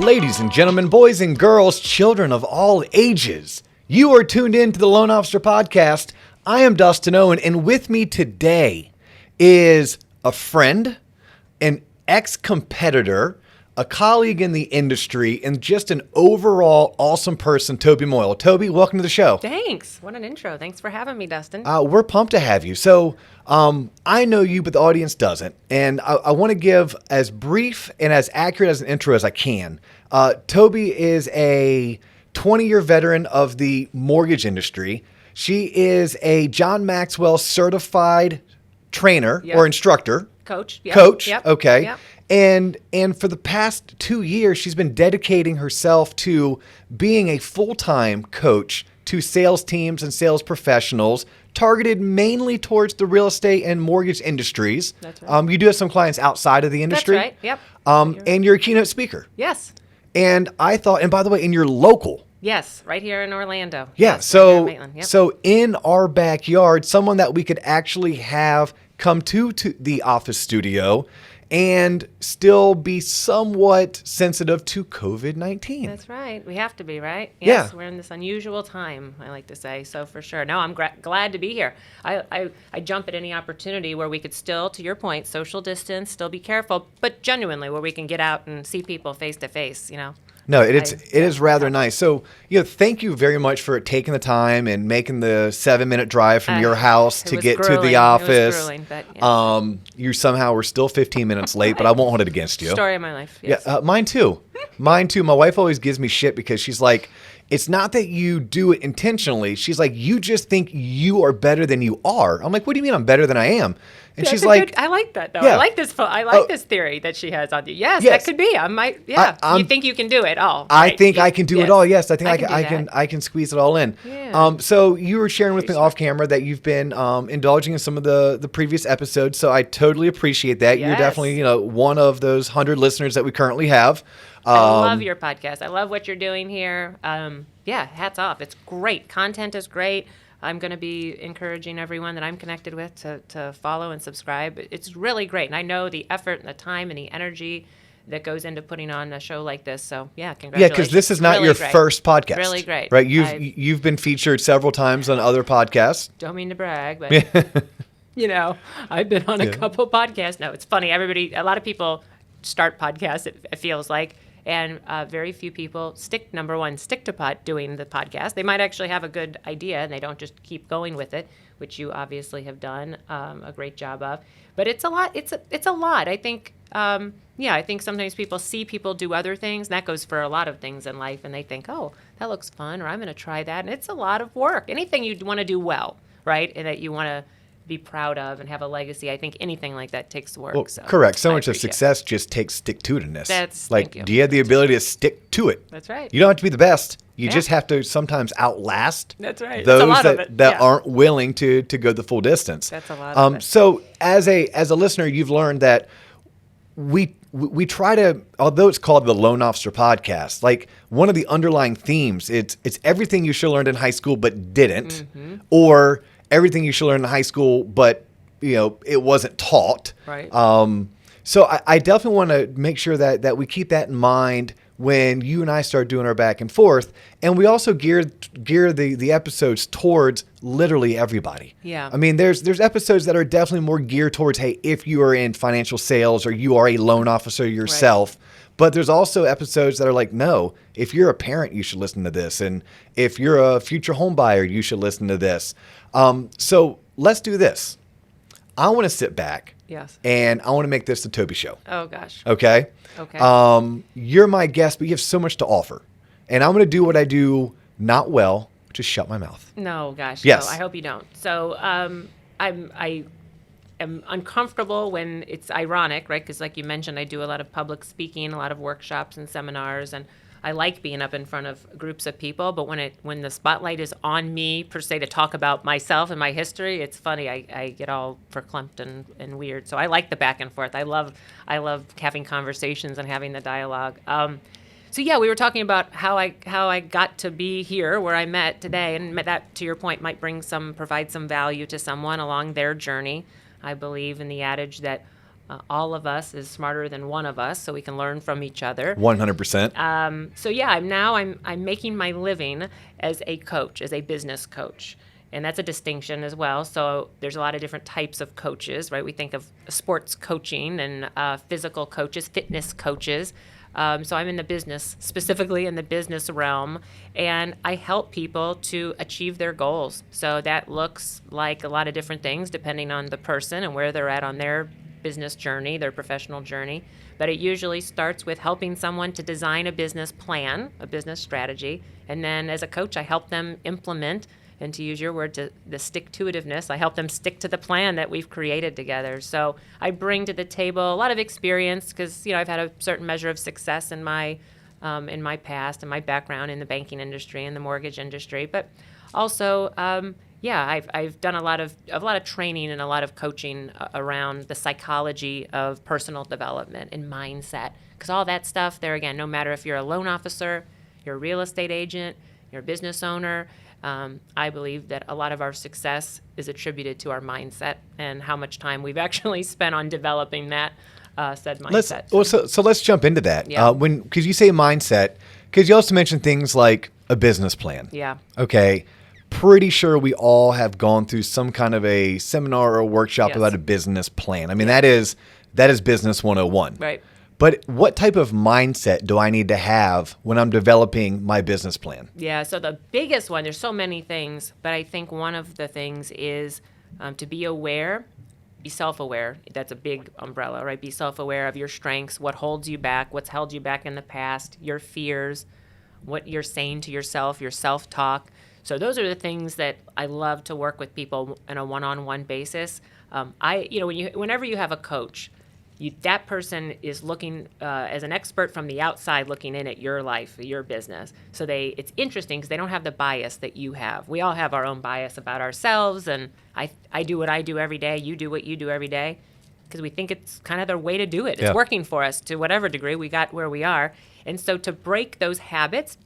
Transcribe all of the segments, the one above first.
Ladies and gentlemen, boys and girls, children of all ages, you are tuned in to the Loan Officer Podcast. I am Dustin Owen, and with me today is a friend, an ex-competitor, a colleague in the industry, and just an overall awesome person, Tobi Moyle. Tobi, welcome to the show. Thanks. What an intro. Thanks for having me, Dustin. We're pumped to have you. So I know you, but the audience doesn't. And I want to give as brief and as accurate as an intro as I can. Tobi is a 20-year veteran of the mortgage industry. She is a John Maxwell certified trainer or instructor. Coach. Yep. Coach. Yep. Okay. Yep. And for the past 2 years, she's been dedicating herself to being a full-time coach to sales teams and sales professionals, targeted mainly towards the real estate and mortgage industries. That's right. You do have some clients outside of the industry. That's right. Yep. And you're a keynote speaker. Yes. And I thought, and by the way, and you're local. Yes. Right here in Orlando. Yeah. Yes, So, right here in Maitland. Yep. so in our backyard, someone that we could actually have come to the office studio and still be somewhat sensitive to COVID-19. That's right. We have to be, right? Yeah. Yes. We're in this unusual time, I like to say. So for sure. No, I'm glad to be here. I jump at any opportunity where we could still, to your point, social distance, still be careful, but genuinely where we can get out and see people face to face, No, it is rather nice. So, thank you very much for taking the time and making the 7-minute drive from your house to get to the office. It was grueling, but yes. You somehow were still 15 minutes late, but I won't hold it against you. Story of my life. Yes. Yeah, mine too. Mine too. My wife always gives me shit because she's like, it's not that you do it intentionally. She's like, you just think you are better than you are. I'm like, what do you mean I'm better than I am? And That's she's like, I like that though. Yeah. I like this theory that she has on you. Yes, that could be. I might. Yeah, you think you can do it all? I right? think I can do it all. Yes, I think I can squeeze it all in. Yeah. So you were sharing with me off camera that you've been indulging in some of the previous episodes. So I totally appreciate that. You're Yes. definitely one of those 100 listeners that we currently have. I love your podcast. I love what you're doing here. Yeah, hats off. It's great. Content is great. I'm going to be encouraging everyone that I'm connected with to follow and subscribe. It's really great. And I know the effort and the time and the energy that goes into putting on a show like this. So, yeah, congratulations. Yeah, because this is not really your great. first podcast. Really great. Right? You've been featured several times on other podcasts. Don't mean to brag, but, I've been on a couple podcasts. No, it's funny. A lot of people start podcasts, it feels like. And very few people stick to doing the podcast. They might actually have a good idea, and they don't just keep going with it, which you obviously have done a great job of. But it's a lot. It's a lot. I think. I think sometimes people see people do other things, and that goes for a lot of things in life, and they think, oh, that looks fun, or I'm going to try that. And it's a lot of work. Anything you want to do well, right, and that you want to be proud of and have a legacy. I think anything like that takes work. Well, so correct. So much of success just takes stick-to-itiveness. Thank you. Do you have the ability to stick to it? That's right. You don't have to be the best. You just have to sometimes outlast That's right. those That's a lot of it. that aren't willing to go the full distance. That's a lot of it. So as a listener, you've learned that we try to, although it's called the Loan Officer Podcast, like one of the underlying themes, it's everything you should have learned in high school but didn't, or everything you should learn in high school, but it wasn't taught. Right. So I definitely want to make sure that we keep that in mind when you and I start doing our back and forth, and we also gear the episodes towards literally everybody. Yeah. I mean, there's episodes that are definitely more geared towards, hey, if you are in financial sales or you are a loan officer yourself. Right. But there's also episodes that are like, no, if you're a parent, you should listen to this. And if you're a future home buyer, you should listen to this. So let's do this. I want to sit back. Yes. And I want to make this the Tobi Show. Oh, gosh. Okay? Okay. You're my guest, but you have so much to offer. And I'm going to do what I do not well, which is shut my mouth. No, gosh. Yes. No, I hope you don't. So I am uncomfortable when it's ironic, right? Because like you mentioned, I do a lot of public speaking, a lot of workshops and seminars, and I like being up in front of groups of people. But when the spotlight is on me, per se, to talk about myself and my history, it's funny. I get all verklempt and weird. So I like the back and forth. I love having conversations and having the dialogue. So yeah, we were talking about how I got to be here where I met today, and that, to your point, might provide some value to someone along their journey. I believe in the adage that All of us is smarter than one of us, so we can learn from each other. 100%. So yeah, I'm making my living as a coach, as a business coach. And that's a distinction as well. So there's a lot of different types of coaches, right? We think of sports coaching and physical coaches, fitness coaches. So I'm in the business, specifically in the business realm, and I help people to achieve their goals. So that looks like a lot of different things depending on the person and where they're at on their business journey, their professional journey. But it usually starts with helping someone to design a business plan, a business strategy. And then as a coach, I help them implement, and to use your word, the stick-to-itiveness, I help them stick to the plan that we've created together. So I bring to the table a lot of experience because, I've had a certain measure of success in my past and my background in the banking industry and the mortgage industry. But also, I've done a lot of training and a lot of coaching around the psychology of personal development and mindset. Because all that stuff there, again, no matter if you're a loan officer, you're a real estate agent, you're a business owner, I believe that a lot of our success is attributed to our mindset and how much time we've actually spent on developing that said mindset. So let's jump into that. Yeah. Because you say mindset, because you also mentioned things like a business plan. Yeah. Okay. Pretty sure we all have gone through some kind of a seminar or a workshop Yes. about a business plan. I mean, that is business 101. Right. But what type of mindset do I need to have when I'm developing my business plan? Yeah, so the biggest one, there's so many things, but I think one of the things is to be aware, be self-aware. That's a big umbrella, right? Be self-aware of your strengths, what holds you back, what's held you back in the past, your fears, what you're saying to yourself, your self-talk. So those are the things that I love to work with people on a one-on-one basis. Whenever you have a coach, that person is looking as an expert from the outside looking in at your life, your business. So it's interesting because they don't have the bias that you have. We all have our own bias about ourselves, and I do what I do every day, you do what you do every day, because we think it's kind of the way to do it. It's working for us to whatever degree we got where we are. And so to break those habits,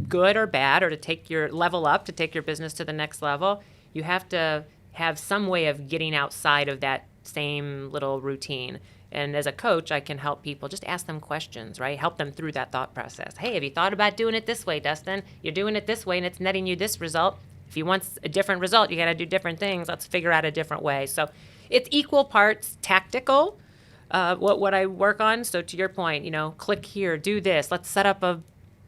good or bad, or to take your level up, to take your business to the next level, you have to have some way of getting outside of that same little routine. And as a coach, I can help people, just ask them questions, right? Help them through that thought process. Hey, have you thought about doing it this way, Dustin? You're doing it this way, and it's netting you this result. If you want a different result, you got to do different things. Let's figure out a different way. So it's equal parts tactical, what I work on. So to your point, click here, do this. Let's set up a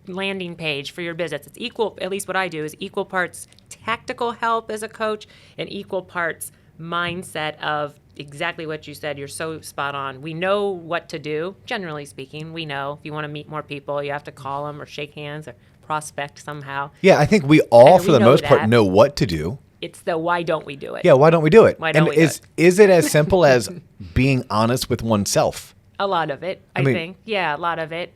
landing page for your business. It's equal, at least what I do is equal parts tactical help as a coach and equal parts mindset of exactly what you said. You're so spot on. We know what to do. Generally speaking, we know if you want to meet more people, you have to call them or shake hands or prospect somehow. Yeah, I think we all, for the most part, know what to do. It's the why don't we do it? Yeah, why don't we do it? Why don't we do it? Is it as simple as being honest with oneself? A lot of it, I think. Yeah, a lot of it.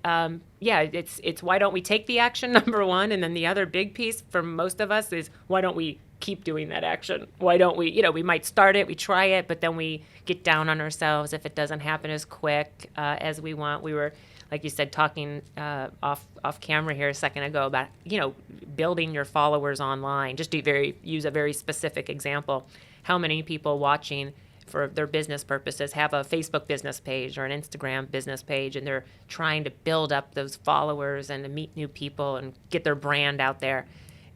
It's why don't we take the action, number one, and then the other big piece for most of us is why don't we keep doing that action? Why don't we, we might start it, we try it, but then we get down on ourselves if it doesn't happen as quick as we want. We were, like you said, talking off camera here a second ago about, building your followers online. Just to use a very specific example. How many people watching for their business purposes have a Facebook business page or an Instagram business page, and they're trying to build up those followers and to meet new people and get their brand out there.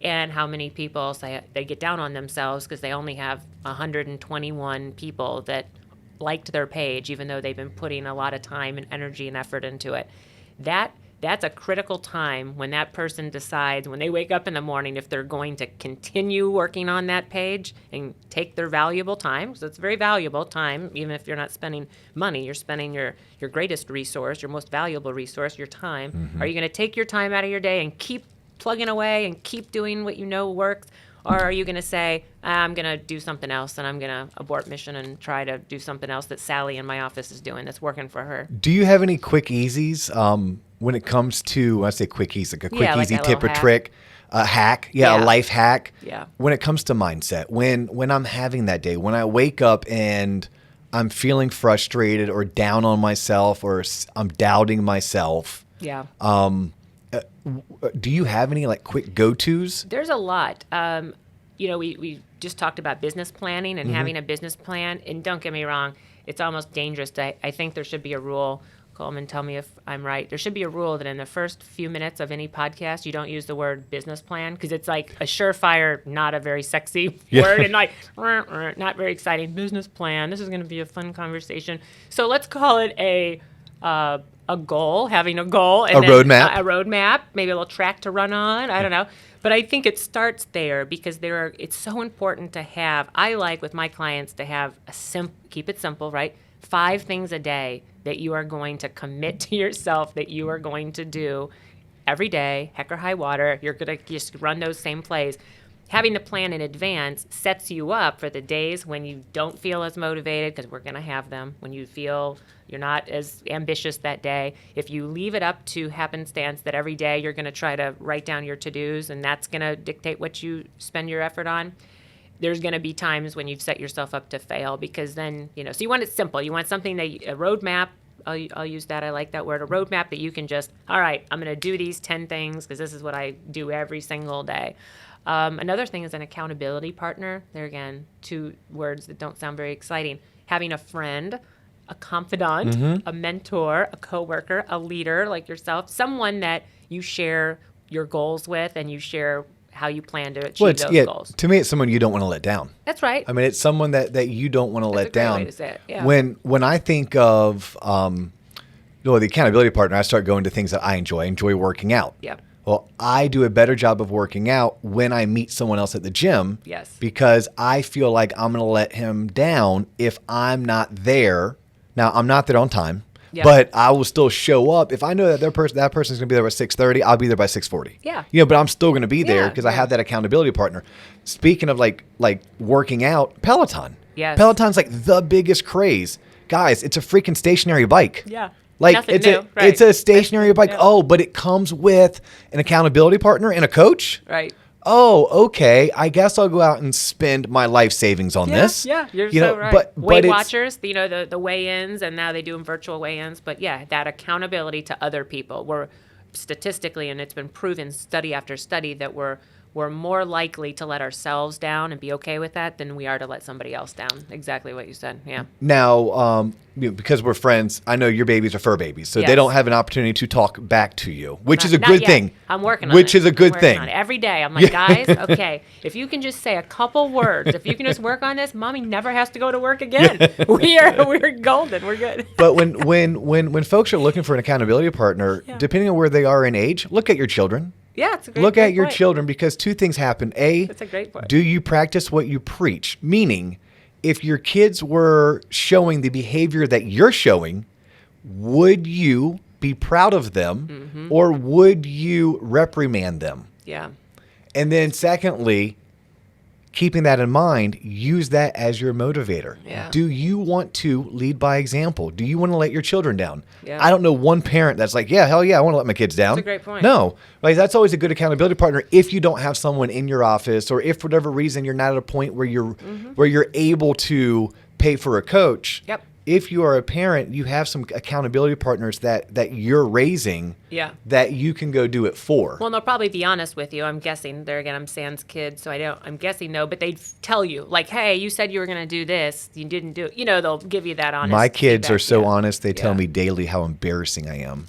And how many people say they get down on themselves because they only have 121 people that liked their page, even though they've been putting a lot of time and energy and effort into it. That's a critical time when that person decides, when they wake up in the morning, if they're going to continue working on that page and take their valuable time. So it's very valuable time, even if you're not spending money, you're spending your greatest resource, your most valuable resource, your time. Mm-hmm. Are you going to take your time out of your day and keep plugging away and keep doing what you know works? Or are you going to say, I'm going to do something else and I'm going to abort mission and try to do something else that Sally in my office is doing that's working for her? Do you have any quick easies when it comes to, when I say quick easy, like a quick easy tip or trick, a hack, a life hack? Yeah. When it comes to mindset, when I'm having that day, when I wake up and I'm feeling frustrated or down on myself or I'm doubting myself. Yeah. Do you have any quick go-tos? There's a lot. We just talked about business planning and having a business plan. And don't get me wrong, it's almost dangerous. I think there should be a rule. Coleman, tell me if I'm right. There should be a rule that in the first few minutes of any podcast, you don't use the word business plan, because it's like a surefire, not a very sexy word, and like not very exciting. Business plan. This is going to be a fun conversation. So let's call it a goal, having a goal, and roadmap, a roadmap, maybe a little track to run on. I don't know. But I think it starts there, because it's so important to have. I like with my clients to have keep it simple, right? 5 things a day that you are going to commit to yourself that you are going to do every day, heck or high water. You're going to just run those same plays. Having the plan in advance sets you up for the days when you don't feel as motivated, because we're going to have them, when you feel you're not as ambitious that day. If you leave it up to happenstance that every day you're going to try to write down your to-dos, and that's going to dictate what you spend your effort on, there's going to be times when you've set yourself up to fail, because then, so you want it simple. You want something a roadmap. I'll use that. I like that word, a roadmap that you can just, all right, I'm going to do these 10 things because this is what I do every single day. Another thing is an accountability partner. There again, 2 words that don't sound very exciting. Having a friend, a confidant, a mentor, a coworker, a leader like yourself, someone that you share your goals with and you share how you plan to achieve those goals. To me, it's someone you don't want to let down. That's right. I mean, it's someone that you don't want to let down. Way to say it. Yeah. When I think of the accountability partner, I start going to things that I enjoy. I enjoy working out. Yeah. Well, I do a better job of working out when I meet someone else at the gym. Yes. Because I feel like I'm going to let him down if I'm not there. Now, I'm not there on time. Yeah. But I will still show up. If I know that that person's going to be there by 6:30, I'll be there by 6:40. Yeah. But I'm still going to be there because I have that accountability partner. Speaking of like working out, Peloton. Yes. Peloton's like the biggest craze. Guys, it's a freaking stationary bike. Yeah. Like Nothing new. Right. It's a stationary bike. Yeah. Oh, but it comes with an accountability partner and a coach? Right. Oh, okay. I guess I'll go out and spend my life savings on this. Yeah, you're so right. But Weight Watchers, the weigh-ins, and now they do them virtual weigh-ins. But yeah, that accountability to other people. We're statistically, and it's been proven study after study, that we're more likely to let ourselves down and be okay with that than we are to let somebody else down. Exactly what you said. Yeah. Now, because we're friends, I know your babies are fur babies, so they don't have an opportunity to talk back to you, which is a good thing. I'm working on it. Which is a good thing. Every day, I'm like, guys, okay, if you can just say a couple words, if you can just work on this, Mommy never has to go to work again. We're golden. We're good. But when folks are looking for an accountability partner, depending on where they are in age, look at your children. Yeah, it's a great Look at your point. children, because 2 things happen. That's a great point. Do you practice what you preach? Meaning, if your kids were showing the behavior that you're showing, would you be proud of them or would you reprimand them? Yeah. And then secondly, keeping that in mind, use that as your motivator. Yeah. Do you want to lead by example? Do you want to let your children down? Yeah. I don't know one parent that's like, yeah, hell yeah, I want to let my kids down. That's a great point. No. Like, that's always a good accountability partner if you don't have someone in your office, or if for whatever reason you're not at a point where you're able to pay for a coach. Yep. If you are a parent, you have some accountability partners that you're raising that you can go do it for. Well, they'll probably be honest with you. I'm guessing. There again, I'm Sans kid, so I'm guessing no, but they'd tell you, like, hey, you said you were going to do this. You didn't do it. They'll give you that honest My kids feedback. are so honest. They tell me daily how embarrassing I am.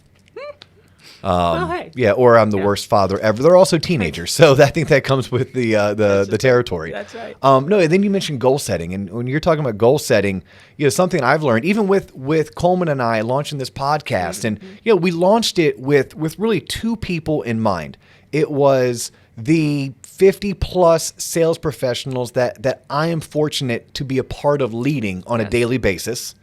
Hey. Yeah, or I'm the worst father ever. They're also teenagers, so I think that comes with the territory. That's right. No, and then you mentioned goal setting, and when you're talking about goal setting, something I've learned, even with Coleman and I launching this podcast, and we launched it with really 2 people in mind. It was the 50 plus sales professionals that I am fortunate to be a part of leading on a daily basis,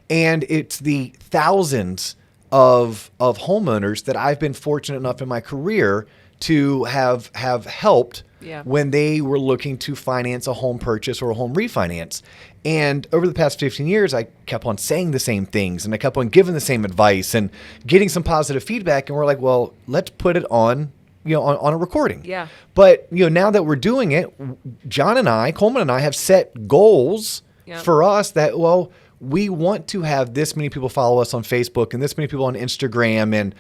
and it's the thousands of homeowners that I've been fortunate enough in my career to have helped when they were looking to finance a home purchase or a home refinance. And over the past 15 years, I kept on saying the same things, and I kept on giving the same advice and getting some positive feedback. And we're like, well, let's put it on a recording. Yeah. But now that we're doing it, Coleman and I have set goals for us that, we want to have this many people follow us on Facebook and this many people on Instagram. And,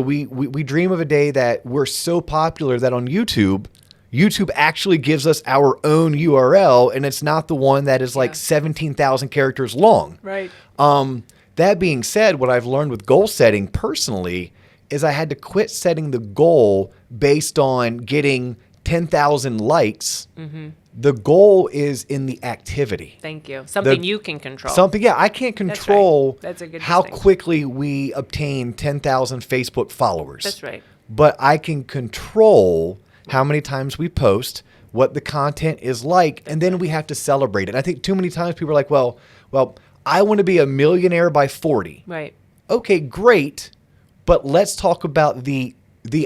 we dream of a day that we're so popular that on YouTube, YouTube actually gives us our own URL, and it's not the one that is like 17,000 characters long. Right. That being said, what I've learned with goal setting personally is I had to quit setting the goal based on getting 10,000 likes. Mm-hmm. The goal is in the activity. Thank you. Something you can control. I can't control That's a good how distinction. quickly we obtain 10,000 Facebook followers. That's right. But I can control how many times we post, what the content is like, and then we have to celebrate it. I think too many times people are like, well, I want to be a millionaire by 40. Right. Okay, great. But let's talk about the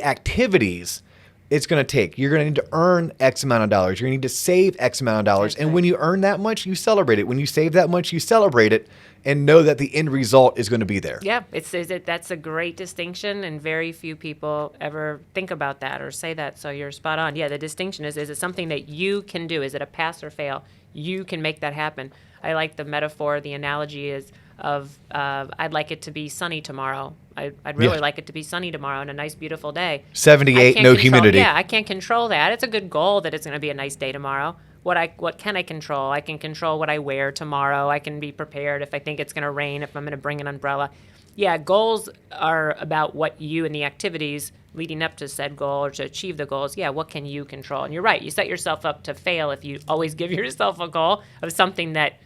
activities it's going to take. You're going to need to earn X amount of dollars. You're going to need to save X amount of dollars. And when you earn that much, you celebrate it. When you save that much, you celebrate it and know that the end result is going to be there. Yeah, that's a great distinction, and very few people ever think about that or say that, so you're spot on. Yeah, the distinction is it something that you can do? Is it a pass or fail? You can make that happen. I like the metaphor, the analogy is of I'd like it to be sunny tomorrow. I'd really like it to be sunny tomorrow and a nice, beautiful day. 78, no humidity. Yeah, I can't control that. It's a good goal that it's going to be a nice day tomorrow. What can I control? I can control what I wear tomorrow. I can be prepared if I think it's going to rain, if I'm going to bring an umbrella. Yeah, goals are about what you and the activities leading up to said goal or to achieve the goals. Yeah, what can you control? And you're right. You set yourself up to fail if you always give yourself a goal of something that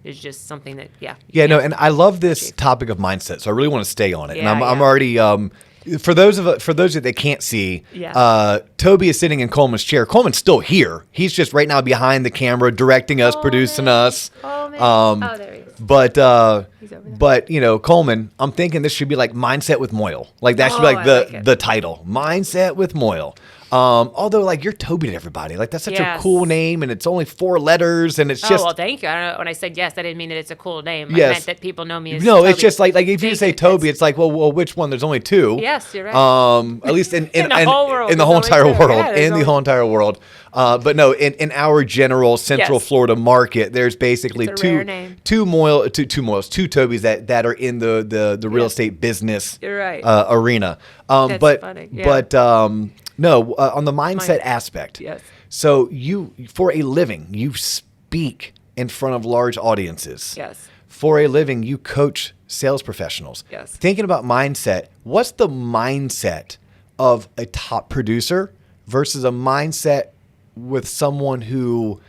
is just something that, and I love this topic of mindset, so I really want to stay on it. Yeah, and I'm already, for those that can't see, Tobi is sitting in Coleman's chair. Coleman's still here. He's just right now behind the camera, directing us, producing us. Oh, there he is. But He's over there. but Coleman, I'm thinking this should be like Mindset with Moyle. Like that should be like the title, Mindset with Moyle. Although like you're Tobi to everybody, like that's such a cool name, and it's only 4 letters, and it's just. Oh well, thank you. I don't know, when I said yes, I didn't mean that it's a cool name. Yes. I meant that people know me as. No, Tobi. it's just like if you say Tobi, it's like well, which one? There's only 2. Yes, you're right. At least in the whole world, in the whole entire world, the whole entire world. But no, in our general Central Florida market, there's basically two Tobis that are in the real estate business. You're right. Arena. That's funny. Yeah. No, on the mindset aspect. Yes. So you, for a living, you speak in front of large audiences. Yes. For a living, you coach sales professionals. Yes. Thinking about mindset, what's the mindset of a top producer versus a mindset with someone who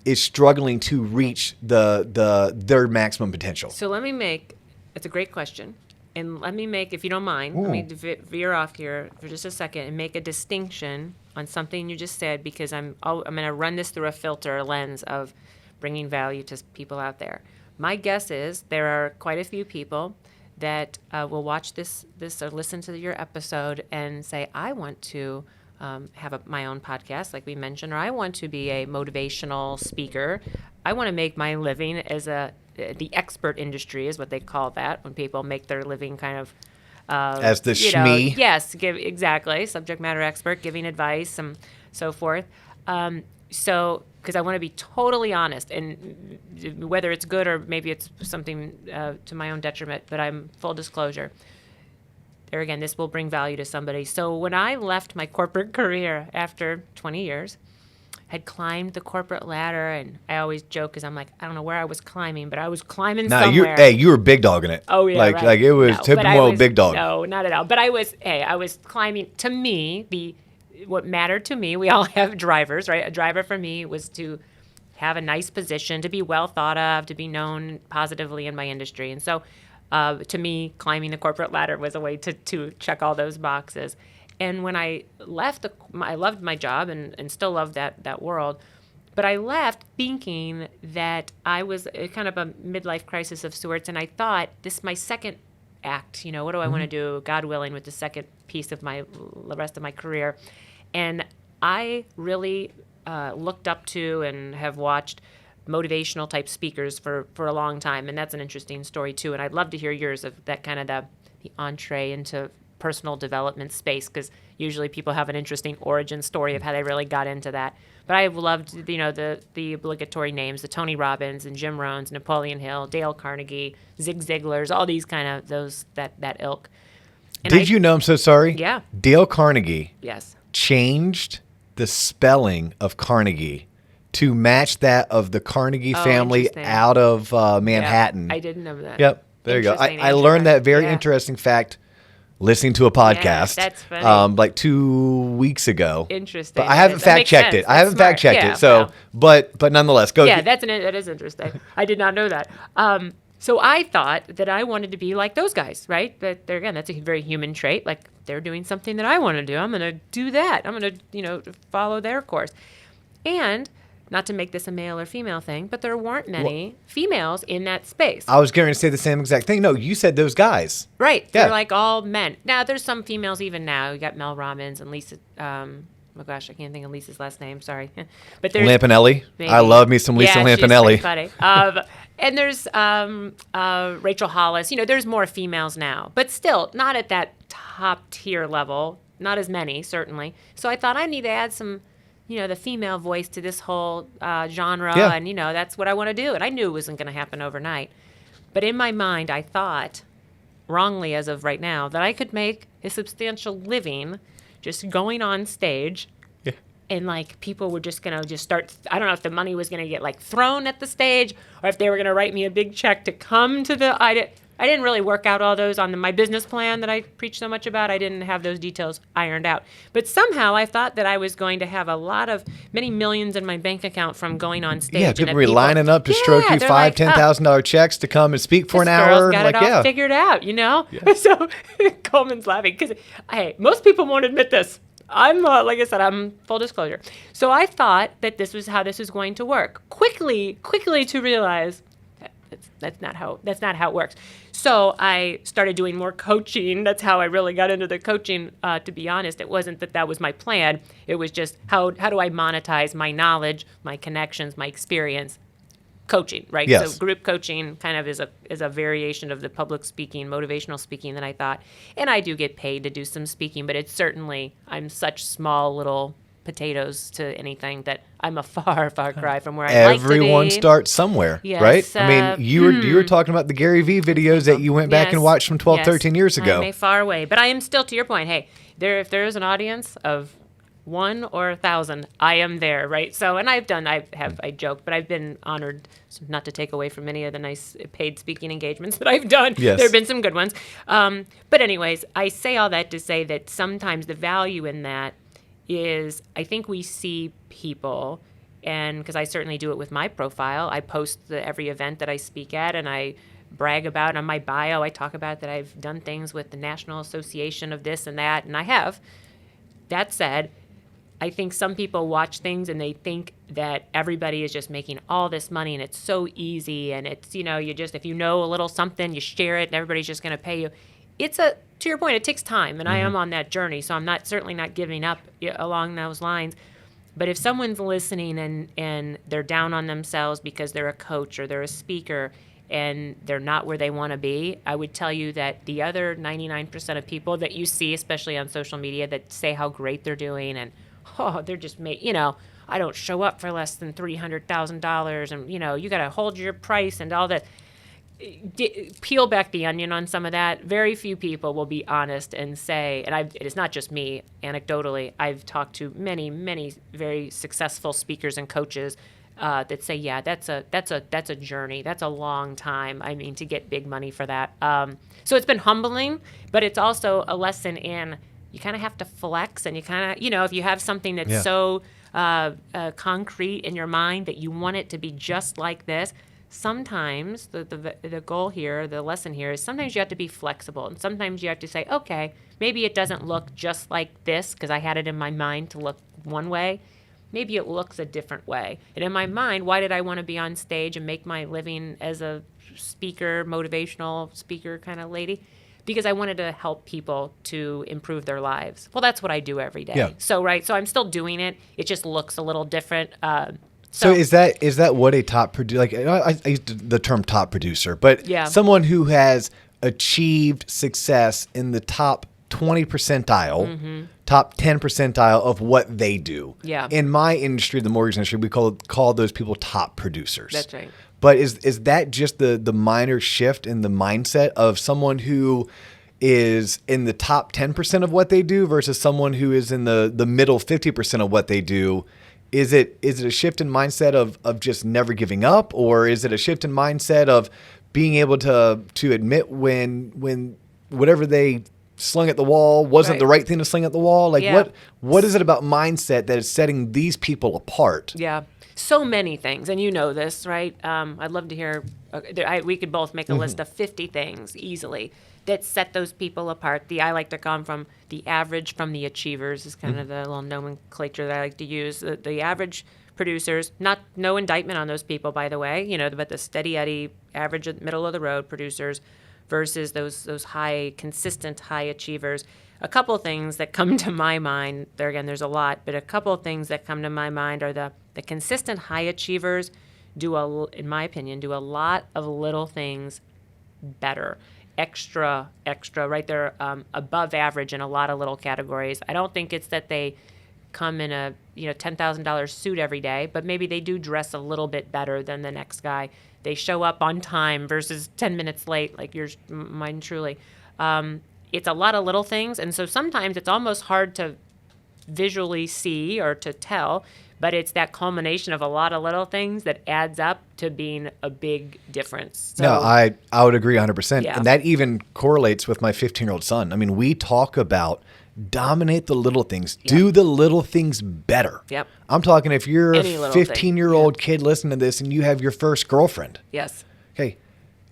is struggling to reach their maximum potential? So it's a great question. And let me make, if you don't mind, let me veer off here for just a second and make a distinction on something you just said, because I'm going to run this through a lens of bringing value to people out there. My guess is there are quite a few people that will watch this or listen to your episode and say, I want to have my own podcast, like we mentioned, or I want to be a motivational speaker. I want to make my living as the expert industry is what they call that, when people make their living kind of as the SME. Yes, exactly, subject matter expert, giving advice and so forth. So, because I want to be totally honest, and whether it's good or maybe it's something to my own detriment, but I'm full disclosure. There again, this will bring value to somebody. So when I left my corporate career after 20 years, had climbed the corporate ladder, and I always joke because I'm like, I don't know where I was climbing, but I was climbing somewhere. You were big dogging it. Oh yeah, like right. like it was Tobi Moyle big dog. No, not at all. But I was climbing. To me, what mattered to me, we all have drivers, right? A driver for me was to have a nice position, to be well thought of, to be known positively in my industry, and so to me, climbing the corporate ladder was a way to check all those boxes. And when I left, I loved my job and still love that world. But I left thinking that I was kind of a midlife crisis of sorts. And I thought, this is my second act. What do I want to do, God willing, with the second piece of the rest of my career? And I really looked up to and have watched motivational type speakers for a long time. And that's an interesting story, too. And I'd love to hear yours of that kind of the entree into personal development space, because usually people have an interesting origin story of how they really got into that. But I've loved, the obligatory names, the Tony Robbins and Jim Rohns, Napoleon Hill, Dale Carnegie, Zig Ziglar's, all these kind of that ilk. And I'm so sorry? Yeah. Dale Carnegie yes. changed the spelling of Carnegie to match that of the Carnegie family out of Manhattan. Yeah, I didn't know that. Yep. There you go. I learned that very interesting fact listening to a podcast that's funny. like 2 weeks ago. Interesting. But I haven't fact checked it. I haven't fact checked it. So, but nonetheless, go. Yeah, that is interesting. I did not know that. So I thought that I wanted to be like those guys, right? But there again, that's a very human trait. Like they're doing something that I want to do. I'm going to do that. I'm going to, follow their course. And not to make this a male or female thing, but there weren't many females in that space. I was going to say the same exact thing. No, you said those guys. Right. Yeah. They're like all men. Now, there's some females even now. You got Mel Robbins and Lisa. Oh gosh, I can't think of Lisa's last name. Sorry, but there's Lampanelli. I love me some Lisa Lampanelli. She's funny. And there's Rachel Hollis. There's more females now, but still not at that top tier level. Not as many, certainly. So I thought I need to add some, the female voice to this whole genre, and that's what I want to do. And I knew it wasn't going to happen overnight, but in my mind, I thought, wrongly as of right now, that I could make a substantial living just going on stage, and like people were just gonna just start. I don't know if the money was gonna get like thrown at the stage, or if they were gonna write me a big check to come to the. I didn't really work out all those on my business plan that I preach so much about. I didn't have those details ironed out. But somehow I thought that I was going to have many millions in my bank account from going on stage. Yeah, people were lining up to stroke you $5,000-$10,000 checks to come and speak for an hour. Girl's got it all figured out, Yeah. So Coleman's laughing because, hey, most people won't admit this. I'm like I said, I'm full disclosure. So I thought that this was how this was going to work. Quickly to realize that's not how it works. So I started doing more coaching. That's how I really got into the coaching. To be honest, it wasn't that was my plan. It was just how do I monetize my knowledge, my connections, my experience. Coaching, right? Yes. So group coaching kind of is a variation of the public speaking, motivational speaking that I thought. And I do get paid to do some speaking, but it's certainly, I'm such small little potatoes to anything that I'm a far cry from where I'd like to be. Everyone starts somewhere, yes, right? I mean, you were talking about the Gary Vee videos that you went back and watched from 12, 13 years ago. I'm a far away, but I am still, to your point, hey, if there is an audience of 1 or 1,000, I am there, right? So, and I joke, but I've been honored, not to take away from any of the nice paid speaking engagements that I've done. Yes. There have been some good ones. But anyways, I say all that to say that sometimes the value in that is, I think we see people, and because I certainly do it with my profile, I post every event that I speak at, and I brag about on my bio, I talk about that I've done things with the National Association of this and that, and I have. That said, I think some people watch things and they think that everybody is just making all this money and it's so easy, and it's, you just, if you know a little something, you share it and everybody's just going to pay you. To your point, it takes time, and I am on that journey, so I'm certainly not giving up along those lines. But if someone's listening and they're down on themselves because they're a coach or they're a speaker and they're not where they want to be, I would tell you that the other 99% of people that you see, especially on social media, that say how great they're doing and they're just I don't show up for less than $300,000, and you got to hold your price and all that. Peel back the onion on some of that. Very few people will be honest and say, and it is not just me. Anecdotally, I've talked to many very successful speakers and coaches that say, yeah, that's a journey. That's a long time. I mean, to get big money for that. So it's been humbling, but it's also a lesson in, you kind of have to flex, and you kind of, if you have something that's so concrete in your mind that you want it to be just like this, sometimes the goal here, the lesson here is sometimes you have to be flexible, and sometimes you have to say, okay, maybe it doesn't look just like this because I had it in my mind to look one way. Maybe it looks a different way. And in my mind, why did I want to be on stage and make my living as a speaker, motivational speaker kind of lady? Because I wanted to help people to improve their lives. Well, that's what I do every day. Yeah. So I'm still doing it. It just looks a little different. So is that what a top producer, like I used the term top producer, but someone who has achieved success in the top 20 percentile, top 10 percentile of what they do. Yeah. In my industry, the mortgage industry, we call those people top producers. That's right. But is that just the minor shift in the mindset of someone who is in the top 10% of what they do versus someone who is in the middle 50% of what they do? Is it a shift in mindset of just never giving up, or is it a shift in mindset of being able to admit when whatever they slung at the wall wasn't the right thing to sling at the wall? Like what is it about mindset that is setting these people apart? Yeah. So many things, and you know this, right? I'd love to hear, we could both make a list of 50 things easily that set those people apart. I like to come from the average from the achievers is kind of the little nomenclature that I like to use. The average producers, no indictment on those people, by the way, but the steady Eddie, average middle of the road producers versus those high, consistent high achievers. A couple things that come to my mind, there's a lot, but a couple things that come to my mind are the consistent high achievers in my opinion, do a lot of little things better. Extra, right? They're above average in a lot of little categories. I don't think it's that they come in a $10,000 suit every day, but maybe they do dress a little bit better than the next guy. They show up on time versus 10 minutes late, like mine truly. It's a lot of little things, and so sometimes it's almost hard to visually see or to tell, but it's that culmination of a lot of little things that adds up to being a big difference. So, no, I would agree 100%. Yeah. And that even correlates with my 15-year-old son. I mean, we talk about dominate the little things. Yep. Do the little things better. Yep. I'm talking if you're a Any little 15-year-old kid listening to this and you have your first girlfriend. Yes. Okay.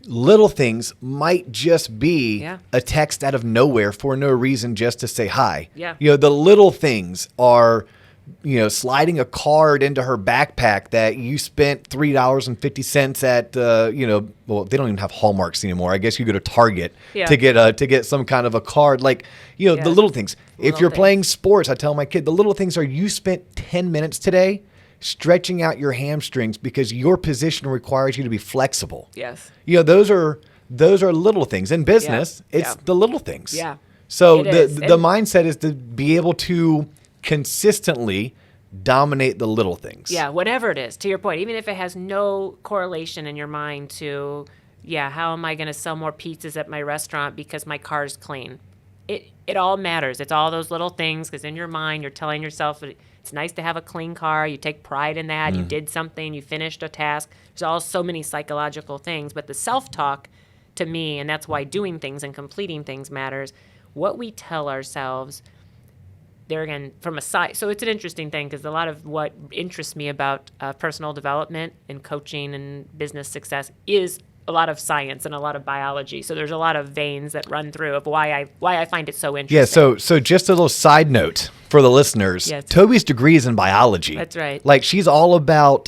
Little things might just be a text out of nowhere for no reason, just to say hi. Yeah. The little things are, sliding a card into her backpack that you spent $3.50 at, well, they don't even have Hallmarks anymore. I guess you go to Target to get some kind of a card. Like, the little things. If you're playing sports, I tell my kid, the little things are you spent 10 minutes today stretching out your hamstrings because your position requires you to be flexible. Yes. Those are little things. In business, it's the little things. Yeah. So the mindset is to be able to consistently dominate the little things. Yeah, whatever it is, to your point, even if it has no correlation in your mind to, how am I going to sell more pizzas at my restaurant because my car's clean? It all matters. It's all those little things, because in your mind, you're telling yourself it's nice to have a clean car. You take pride in that. You did something. You finished a task. There's so many psychological things. But the self-talk, to me, and that's why doing things and completing things matters, what we tell ourselves, there again, from a side. So it's an interesting thing, because a lot of what interests me about personal development and coaching and business success is a lot of science and a lot of biology. So there's a lot of veins that run through of why I find it so interesting. Yeah, so just a little side note for the listeners. Yes. Tobi's degree is in biology. That's right. Like, she's all about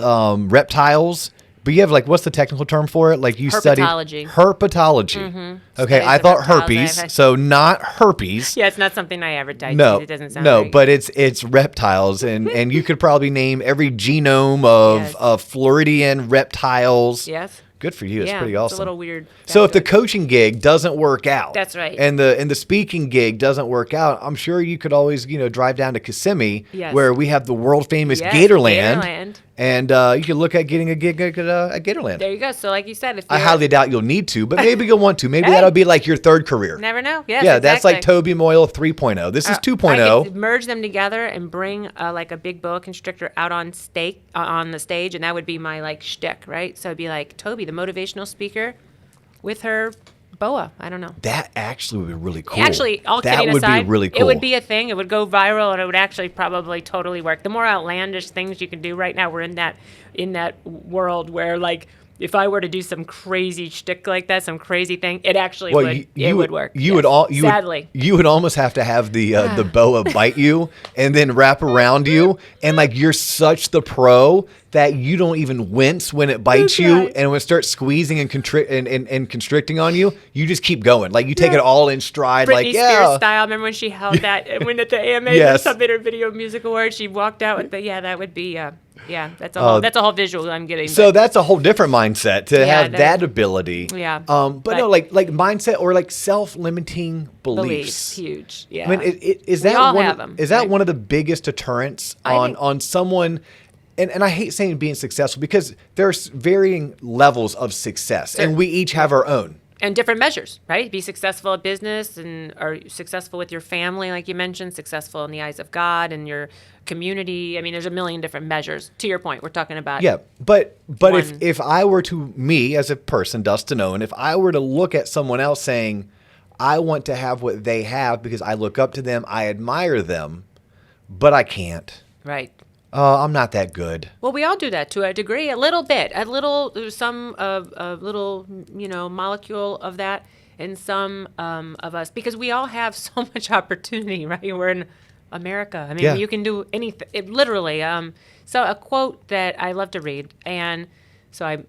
reptiles, but you have, like, what's the technical term for it? Like, you studied herpetology. Herpetology. Okay, I thought herpes, so not herpes. Yeah, it's not something I advertise. No, it doesn't sound no, right. but it's reptiles, and you could probably name every genome of Floridian reptiles. Yes. Good for you. It's pretty awesome. It's a little weird. So if the coaching gig doesn't work out, that's right, and the speaking gig doesn't work out, I'm sure you could always drive down to Kissimmee, where we have the world famous Gatorland, and you could look at getting a gig at Gatorland. There you go. So like you said, I highly doubt you'll need to, but maybe you'll want to. Maybe that'll be like your third career. Never know. Yes, yeah, exactly. That's like Tobi Moyle 3.0. This is 2.0. I could merge them together and bring like a big boa constrictor out on the stage, and that would be my like shtick, right? So it'd be like Tobi, the motivational speaker, with her boa. I don't know. That actually would be really cool. Actually, all kidding aside, that would be really cool. It would be a thing. It would go viral, and it would actually probably totally work. The more outlandish things you can do right now, we're in that world where, like, if I were to do some crazy shtick like that, some crazy thing, it actually would work. Sadly, you would almost have to have the boa bite you and then wrap around you, and like you're such the pro that you don't even wince when it bites you, and when it starts squeezing and constricting on you, you just keep going. Like you take it all in stride. Britney like Spears style. Remember when she held that when at the AMA or something, her Video Music Awards, she walked out with the that would be that's a whole visual I'm getting. So that's a whole different mindset to have that ability. Yeah. But no, like mindset or like self-limiting beliefs. Huge. Yeah. I mean, is that one of the biggest deterrents on someone? And I hate saying being successful, because there's varying levels of success, and we each have our own. And different measures, right? Be successful at business and or successful with your family, like you mentioned, successful in the eyes of God and your community. I mean, there's a million different measures. To your point, we're talking about but if I were to, me as a person, Dustin Owen, if I were to look at someone else saying, I want to have what they have because I look up to them, I admire them, but I can't. Right. I'm not that good. Well, we all do that to a degree, a little bit, a little molecule of that in some of us, because we all have so much opportunity, right? We're in America. I mean, you can do anything, literally. So a quote that I love to read, and so I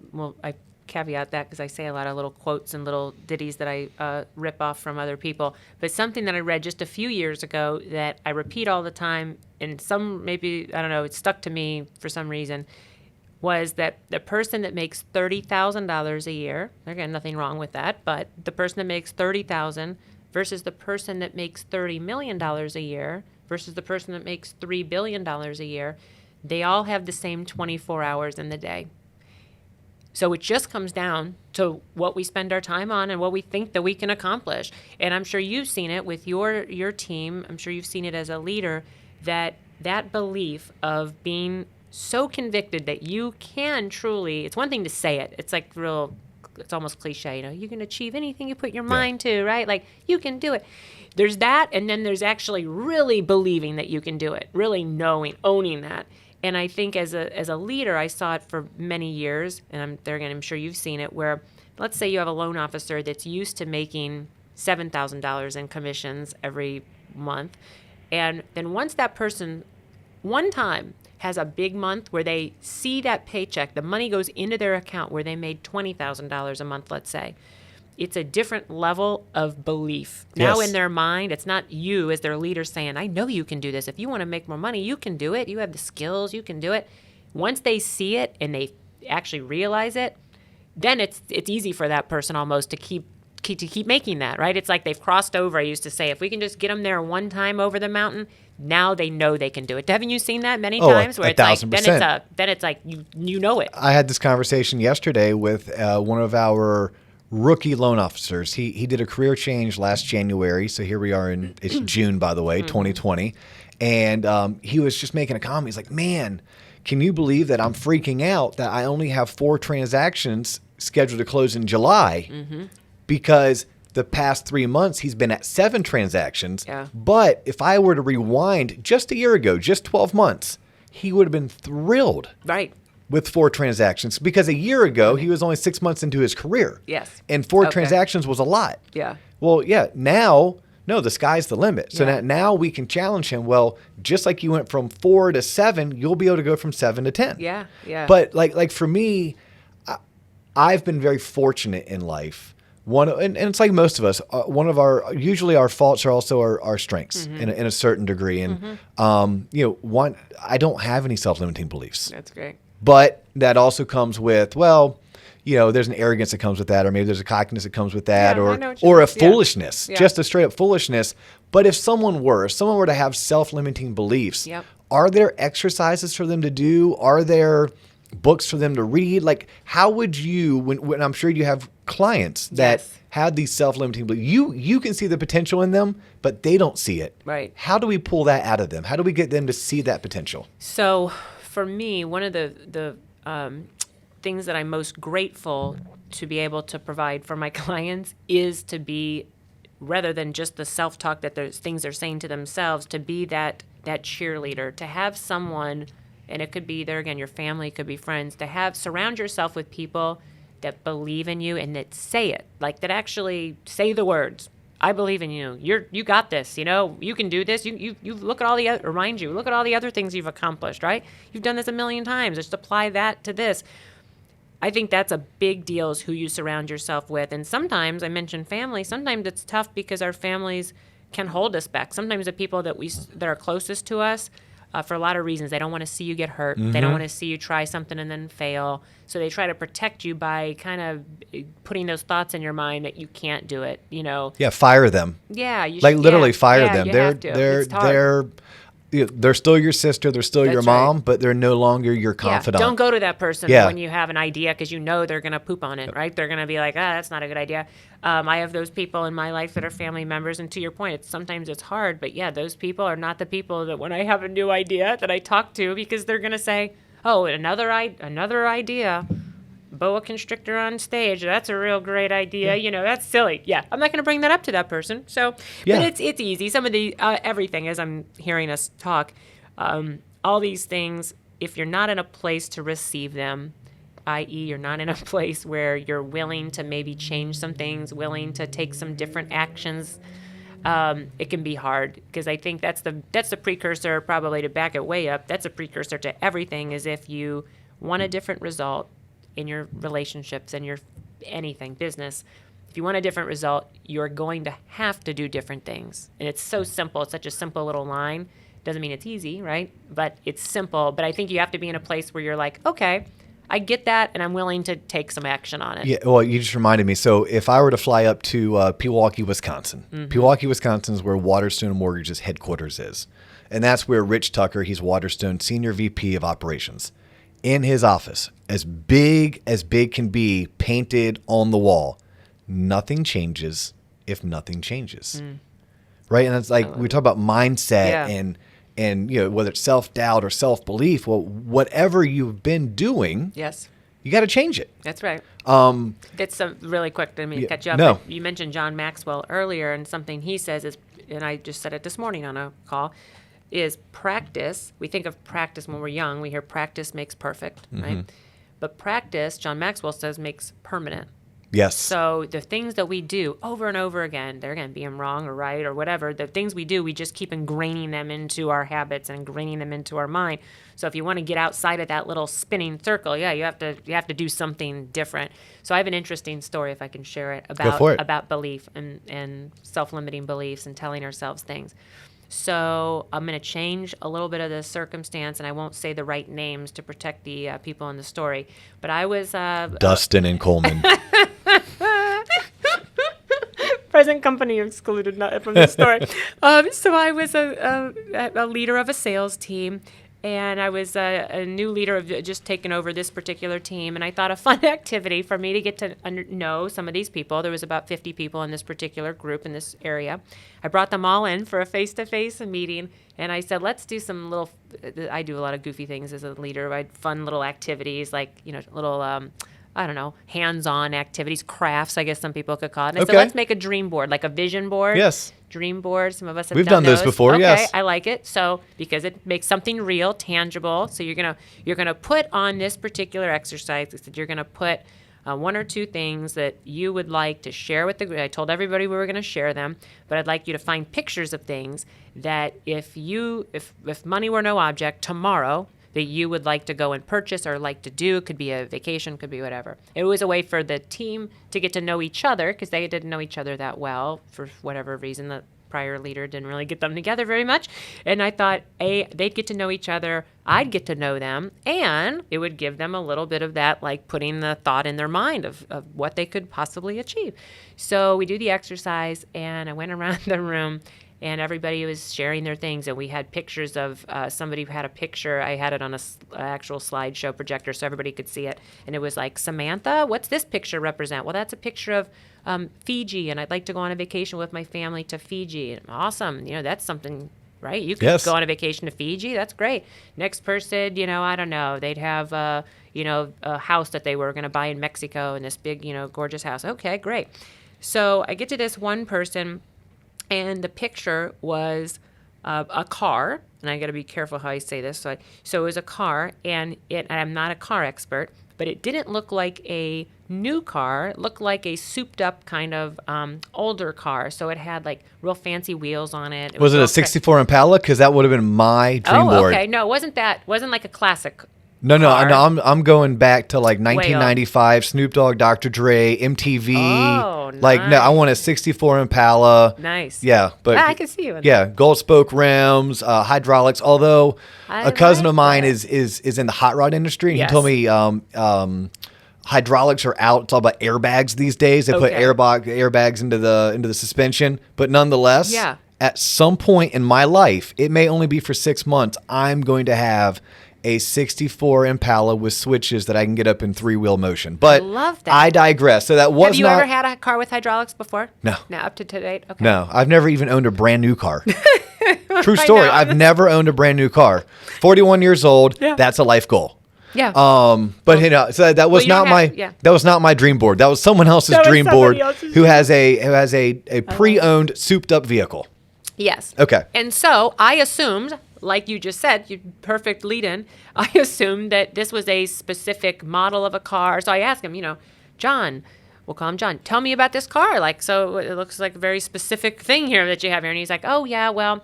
caveat that because I say a lot of little quotes and little ditties that I rip off from other people, but something that I read just a few years ago that I repeat all the time, and some maybe, I don't know, it stuck to me for some reason, was that the person that makes $30,000 a year, again, nothing wrong with that, but the person that makes $30,000 versus the person that makes $30 million a year versus the person that makes $3 billion a year, they all have the same 24 hours in the day. So it just comes down to what we spend our time on and what we think that we can accomplish. And I'm sure you've seen it with your team. I'm sure you've seen it as a leader, that belief of being so convicted that you can truly, it's one thing to say it. It's like it's almost cliche, you can achieve anything you put your mind to, right? Like, you can do it. There's that, and then there's actually really believing that you can do it, really knowing, owning that. And I think as a leader, I saw it for many years, and I'm sure you've seen it, where let's say you have a loan officer that's used to making $7,000 in commissions every month, and then once that person one time has a big month where they see that paycheck, the money goes into their account where they made $20,000 a month, let's say, it's a different level of belief. Now in their mind, it's not you as their leader saying, I know you can do this. If you want to make more money, you can do it. You have the skills, you can do it. Once they see it and they actually realize it, then it's easy for that person almost to keep making that, right? It's like they've crossed over. I used to say, if we can just get them there one time over the mountain, now they know they can do it. Haven't you seen that many times? Where it's 1,000%. Like, then it's like you know it. I had this conversation yesterday with one of our rookie loan officers. He did a career change last January. So here we are it's June, by the way, 2020. And he was just making a comment. He's like, man, can you believe that I'm freaking out that I only have 4 transactions scheduled to close in July? Because the past 3 months he's been at 7 transactions. Yeah. But if I were to rewind just a year ago, just 12 months, he would have been thrilled. Right. With 4 transactions, because a year ago he was only 6 months into his career. Yes. And 4 transactions was a lot. Yeah. Well, now, no, the sky's the limit. So now we can challenge him. Well, just like you went from 4 to 7, you'll be able to go from 7 to 10. Yeah. Yeah. But like for me, I've been very fortunate in life. And it's like most of us, usually our faults are also our strengths in a certain degree. And, I don't have any self-limiting beliefs. That's great. But that also comes with, there's an arrogance that comes with that, or maybe there's a cockiness that comes with that, or a foolishness, just a straight up foolishness. But if someone were to have self-limiting beliefs, are there exercises for them to do? Are there books for them to read? Like, how would you, when I'm sure you have clients that have these self-limiting beliefs, you can see the potential in them, but they don't see it. Right. How do we pull that out of them? How do we get them to see that potential? So for me, one of the things that I'm most grateful to be able to provide for my clients is to be, rather than just the self-talk that there's things they're saying to themselves, to be that cheerleader, to have someone, and it could be either, again, your family, it could be friends, surround yourself with people that believe in you and that say it, like that actually say the words. I believe in you. You got this. You can do this. You look at all the other, remind you, look at all the other things you've accomplished, right? You've done this a million times. Just apply that to this. I think that's a big deal, is who you surround yourself with. And sometimes, I mentioned family, sometimes it's tough because our families can hold us back. Sometimes the people that are closest to us, for a lot of reasons, they don't want to see you get hurt. They don't want to see you try something and then fail. So they try to protect you by kind of putting those thoughts in your mind that you can't do it. Yeah, fire them. Yeah, literally fire them. You have to. They're they're still your sister, they're still your That's mom, right. but they're no longer your Yeah, confidant. don't go to that person Yeah. when you have an idea because you know they're going to poop on it, right? They're going to be like, that's not a good idea. I have those people in my life that are family members, and to your point, sometimes it's hard, but yeah, those people are not the people that when I have a new idea that I talk to because they're going to say, oh, another idea. Boa constrictor on stage. That's a real great idea. That's silly. Yeah, I'm not going to bring that up to that person. So, Yeah. but it's easy. Some of the everything as I'm hearing us talk, all these things. If you're not in a place to receive them, i.e., you're not in a place where you're willing to maybe change some things, willing to take some different actions, it can be hard because I think that's the precursor probably to back it way up. That's a precursor to everything. Is if you want a different result in your relationships and your anything, business, if you want a different result, you're going to have to do different things. And it's so simple. It's such a simple little line. Doesn't mean it's easy, right? But it's simple. But I think you have to be in a place where you're like, okay, I get that, and I'm willing to take some action on it. Yeah, well, you just reminded me. So if I were to fly up to Pewaukee, Wisconsin, Pewaukee, Wisconsin is where Waterstone Mortgage's headquarters is. And that's where Rich Tucker, he's Waterstone's Senior VP of Operations. In his office, as big can be, painted on the wall. Nothing changes if nothing changes. Right? And it's like we talk about mindset and whether it's self-doubt or self-belief. Well, whatever you've been doing, Yes. you got to change it. That's right. That's really quick. I mean, catch you up. No. But you mentioned John Maxwell earlier, and something he says is, and I just said it this morning on a call, is practice. We think of practice when we're young. We hear practice makes perfect, right? But practice, John Maxwell says, makes permanent. Yes. So the things that we do over and over again, they're going to be wrong or right or whatever. The things we do, we just keep ingraining them into our habits and ingraining them into our mind. So if you want to get outside of that little spinning circle, you have to do something different. So I have an interesting story, if I can share it, about belief and self-limiting beliefs and telling ourselves things. So I'm going to change a little bit of the circumstance, and I won't say the right names to protect the people in the story. But I was Dustin and Coleman. present company excluded from the story. So I was a leader of a sales team, and I was a new leader of just taking over this particular team. And I thought a fun activity for me to get to know some of these people. There was about 50 people in this particular group in this area. I brought them all in for a face-to-face meeting, and I said, let's do some little, I do a lot of goofy things as a leader. I had fun little activities like, little, I don't know, hands-on activities, crafts, I guess some people could call it. And I said, let's make a dream board, like a vision board. Yes. Dream board. Some of us have We've done those before, okay, yes. I like it. So because it makes something real, tangible. So you're gonna put on this particular exercise. I said you're gonna put one or two things that you would like to share with the group. I told everybody we were going to share them, but I'd like you to find pictures of things that if money were no object tomorrow, that you would like to go and purchase or like to do. It could be a vacation, could be whatever. It was a way for the team to get to know each other because they didn't know each other that well for whatever reason. The prior leader didn't really get them together very much. And I thought, they'd get to know each other, I'd get to know them, and it would give them a little bit of that, like putting the thought in their mind of what they could possibly achieve. So we do the exercise, and I went around the room, and everybody was sharing their things, and we had pictures of somebody who had a picture. I had it on an actual slideshow projector so everybody could see it, and it was like, Samantha, what's this picture represent? Well, that's a picture of Fiji, and I'd like to go on a vacation with my family to Fiji. Awesome. That's something, right? You could go on a vacation to Fiji. That's great. Next person, I don't know. They'd have, a house that they were going to buy in Mexico, and this big, gorgeous house. Okay, great. So I get to this one person, and the picture was a car, and I got to be careful how I say this. So it was a car, and I'm not a car expert, but it didn't look like a new car. It looked like a souped-up kind of older car. So it had like real fancy wheels on it. Was it a 64 Impala? Because that would have been my dream board. Oh, okay. No, it wasn't that. It wasn't like a classic. No, I'm going back to like 1995, Snoop Dogg, Dr. Dre, MTV. Oh, like, no, I want a 64 Impala. Nice. Yeah, but I can see you in that. Gold spoke rims, hydraulics. Although a cousin of mine is in the hot rod industry, and he told me hydraulics are out. It's all about airbags these days. They put airbags into the suspension, but nonetheless, at some point in my life, it may only be for 6 months, I'm going to have a 64 Impala with switches that I can get up in 3-wheel motion. But I love that. I digress. So that was Have you ever had a car with hydraulics before? No. No, up to date? Okay. No, I've never even owned a brand new car. True story. I've never owned a brand new car. 41 years old. Yeah. That's a life goal. Yeah. But so that was not that was not my dream board. That was someone else's dream board who has a pre-owned souped up vehicle. Yes. Okay. And so I assumed, like you just said, you perfect lead-in. I assumed that this was a specific model of a car. So I asked him, John, we'll call him John, tell me about this car. So it looks like a very specific thing here that you have here. And he's like, oh, yeah, well,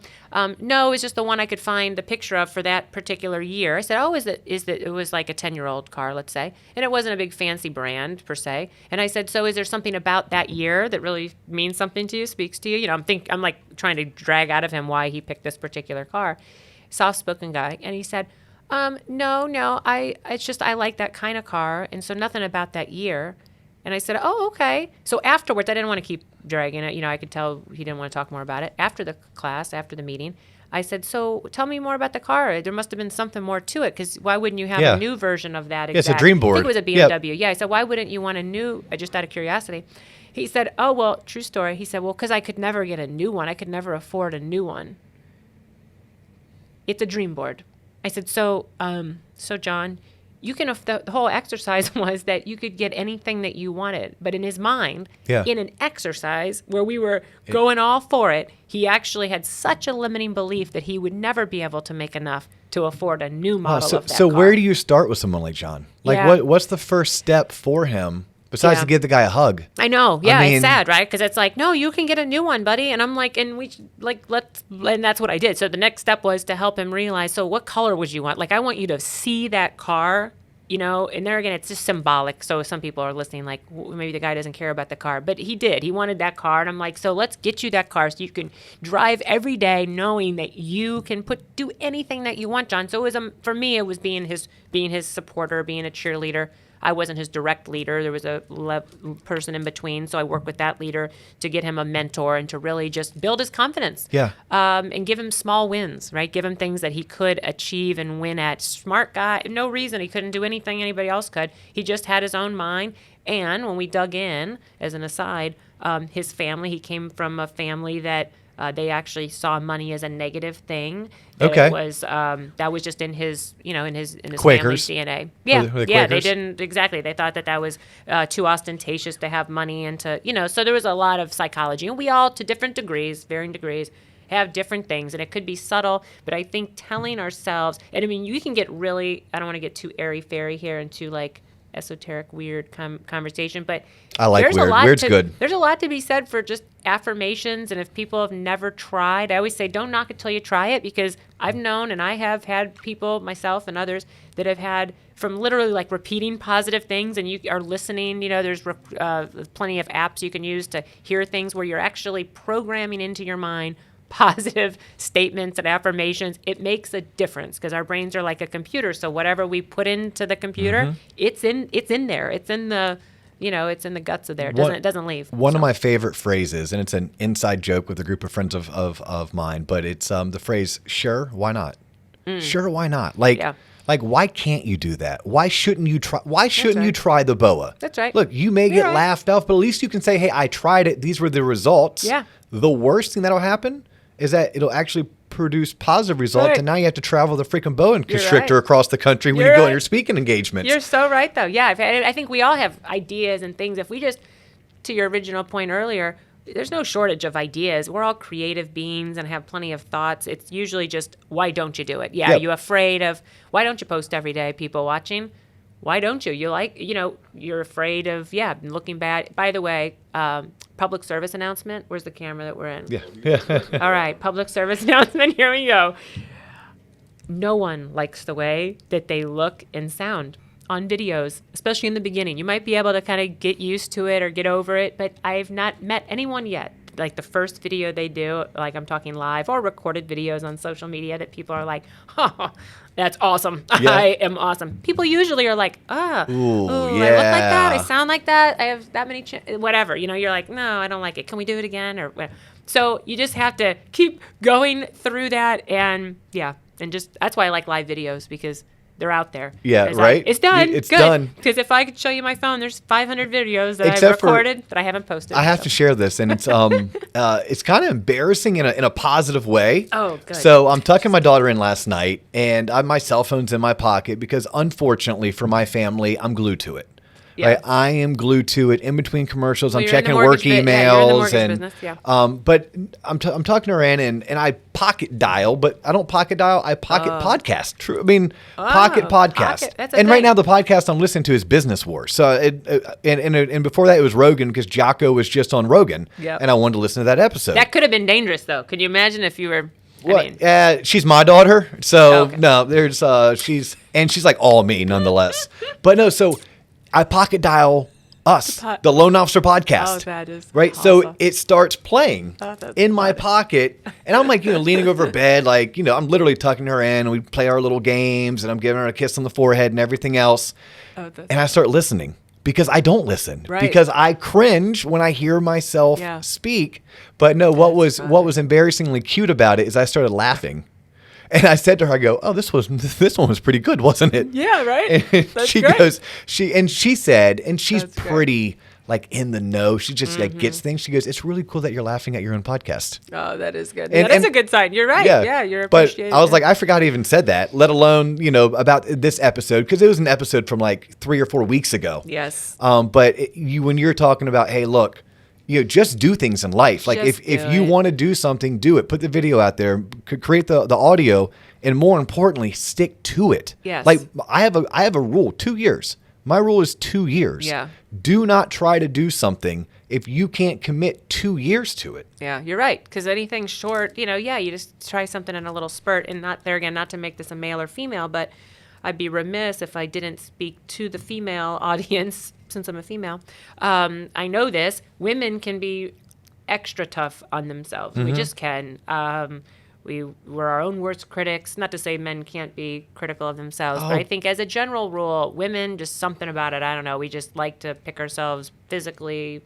no, it's just the one I could find the picture of for that particular year. I said, oh, is that it was like a 10-year-old car, let's say. And it wasn't a big fancy brand per se. And I said, so is there something about that year that really means something to you, speaks to you? I'm like trying to drag out of him why he picked this particular car. Soft-spoken guy. And he said, no, it's just I like that kind of car. And so nothing about that year. And I said, oh, okay. So afterwards, I didn't want to keep dragging it. I could tell he didn't want to talk more about it. After the class, after the meeting, I said, so tell me more about the car. There must have been something more to it, because why wouldn't you have a new version of that? It's a dream board. I think it was a BMW. Yep. Yeah, I said, why wouldn't you want a new, just out of curiosity? He said, oh, well, true story. He said, well, because I could never get a new one. I could never afford a new one. It's a dream board. I said, so John, you can, the whole exercise was that you could get anything that you wanted. But in his mind, in an exercise where we were going all for it, he actually had such a limiting belief that he would never be able to make enough to afford a new model of that car. So where do you start with someone like John? What's the first step for him besides to give the guy a hug? I know. Yeah, it's sad, right? Because it's like, no, you can get a new one, buddy. And I'm like, and that's what I did. So the next step was to help him realize, so what color would you want? I want you to see that car, and there again, it's just symbolic. So some people are listening like, maybe the guy doesn't care about the car, but he did. He wanted that car. And I'm like, so let's get you that car so you can drive every day knowing that you can do anything that you want, John. So it was, for me, it was being his supporter, being a cheerleader. I wasn't his direct leader. There was a person in between, so I worked with that leader to get him a mentor and to really just build his confidence. Yeah. And give him small wins, right? Give him things that he could achieve and win at. Smart guy, no reason he couldn't do anything anybody else could. He just had his own mind. And when we dug in, as an aside, his family, he came from a family that they actually saw money as a negative thing. Okay. It was that was just in his Quakers. family's DNA. Yeah, Yeah, they didn't exactly. They thought that was too ostentatious to have money and to so there was a lot of psychology, and we all, to different degrees, varying degrees, have different things, and it could be subtle. But I think telling ourselves, and I mean, you can get really, I don't want to get too airy-fairy here and too esoteric, weird conversation, but I like weird. Weird's good. There's a lot to be said for just affirmations, and if people have never tried, I always say don't knock it till you try it, because I've known and I have had people, myself and others, that have had from literally repeating positive things, and you are listening. There's plenty of apps you can use to hear things where you're actually programming into your mind positive statements and affirmations. It makes a difference because our brains are like a computer. So whatever we put into the computer, it's in there. It's in the it's in the guts of there. It doesn't leave. One of my favorite phrases, and it's an inside joke with a group of friends of mine, but it's the phrase "Sure, why not?" Sure, why not? Why can't you do that? Why shouldn't you try? Why shouldn't you try the BOA? That's right. Look, you may get laughed off, but at least you can say, "Hey, I tried it. These were the results." Yeah. The worst thing that'll happen is that it'll actually produce positive results, and now you have to travel the freaking boa constrictor across the country when you go on your speaking engagements. You're so right, though. Yeah, I think we all have ideas and things. If we just, to your original point earlier, there's no shortage of ideas. We're all creative beings and have plenty of thoughts. It's usually just, why don't you do it? Yeah, you're afraid of, why don't you post every day, people watching? Why don't you? You're afraid of, looking bad. By the way, public service announcement. Where's the camera that we're in? Yeah. All right, public service announcement. Here we go. No one likes the way that they look and sound on videos, especially in the beginning. You might be able to kind of get used to it or get over it, but I've not met anyone yet like the first video they do, like I'm talking live or recorded videos on social media that people are like, oh, that's awesome. Yeah. I am awesome. People usually are like, I look like yeah. that. I sound like that. I have that many, whatever. You know, you're like, no, I don't like it. Can we do it again? Or whatever. So you just have to keep going through that. And yeah, and just that's why I like live videos, because they're out there. Yeah, There's right? It's done. It's Good. done. Because if I could show you my phone, there's 500 videos that Except I've recorded that I haven't posted. I have to share this, and it's it's kind of embarrassing in a positive way. Oh, good. So I'm tucking my daughter in last night, and my cell phone's in my pocket because, unfortunately for my family, I'm glued to it. Yeah. Right? I am glued to it in between commercials. Well, I'm you're in the checking work mortgage emails, yeah, you're in the mortgage business, yeah. But I'm talking her in, and I pocket dial, but I don't pocket dial. I pocket podcast. True, I mean pocket podcast. Pocket, that's a and thing. right now the podcast I'm listening to is Business Wars. So and before that it was Rogan, because Jocko was just on Rogan, Yep. and I wanted to listen to that episode. That could have been dangerous, though. Could you imagine if you were? She's my daughter, so Okay. no, there's she's like all me nonetheless. But no, so I pocket dial us, the Loan Officer Podcast. Oh, that is right. awesome. So it starts playing in my pocket, and I'm like, leaning over bed, like, I'm literally tucking her in, and we play our little games, and I'm giving her a kiss on the forehead and everything else. Oh, that's And I start listening, because I don't listen, Right. because I cringe when I hear myself Yeah. speak. But no, what was embarrassingly cute about it is I started laughing. And I said to her, I go, oh, this one was pretty good, wasn't it? Yeah, right. And That's she great. goes, she said, and she's That's great. pretty like in the know. She just like gets things. She goes, it's really cool that you're laughing at your own podcast. Oh, that is good. And- That is and- a good sign. You're right. Yeah, you're But appreciated. I was like, I forgot I even said that, let alone, about this episode, because it was an episode from like 3 or 4 weeks ago. yes. But when you're talking about, hey, look, just do things in life. Like Just if do you it. want to do something, do it. Put the video out there, create the audio, and more importantly, stick to it. Yes. Like I have a rule, 2 years. My rule is 2 years. Yeah. Do not try to do something if you can't commit 2 years to it. Yeah, you're right. Because anything short, you just try something in a little spurt, and not to make this a male or female, but I'd be remiss if I didn't speak to the female audience, since I'm a female. I know this. Women can be extra tough on themselves. We just can. We're our own worst critics. Not to say men can't be critical of themselves, but I think as a general rule, women, just something about it, I don't know, we just like to pick ourselves physically,